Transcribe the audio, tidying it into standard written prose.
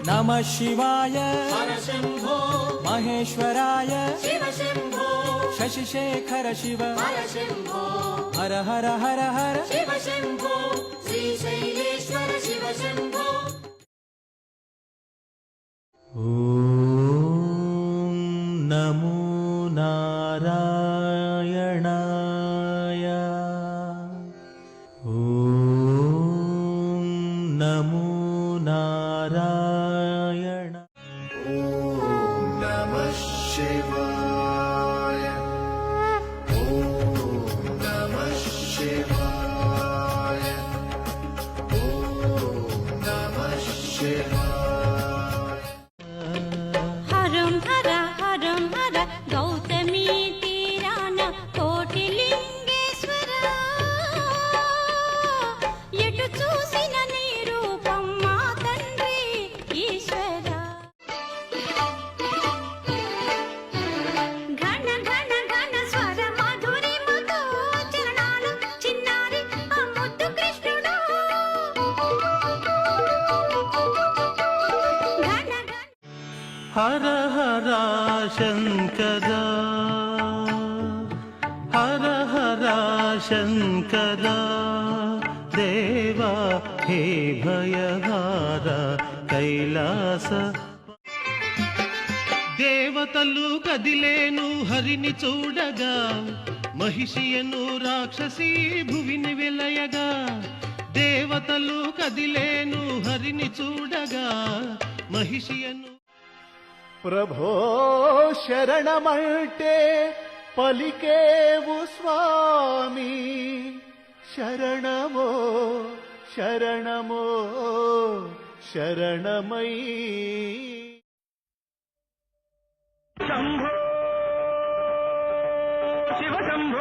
नमः शिवाय हर शम्भो महेश्वराय शिव शम्भो शशिशेखर शिव हर शम्भो हर हर हर हर शिव शम्भो श्रीशैलेश्वर शिव शम्भो। ॐ नमो नारायणाय ॐ नमो नारायण ॐ नमः शिवाय ॐ नमः शिवाय ॐ नमः शिवाय। हरं हर गौतमी तीरान कोटिलिंगेश्वर ఎటు చూసిన నీ రూపం మా తండ్రి ఈశ్వర ఘన ఘన ఘన స్వర మాధురిమతో చరణాలు చిన్నారి ఆ ముద్దు కృష్ణుడు ఘన ఘన हर हर शंकर हर हर शंकर देवा हे भयहार कैलास దేవతలు కదిలేను హరిని చూడగా మహిషియను రాక్షసి భువిని వెలయగా దేవతలు కదిలేను హరిని చూడగా మహిషియను ప్రభో శరణమంటే పలికేవు స్వామి శరణమో శరణమో శరణమై शम्भो शिव शम्भो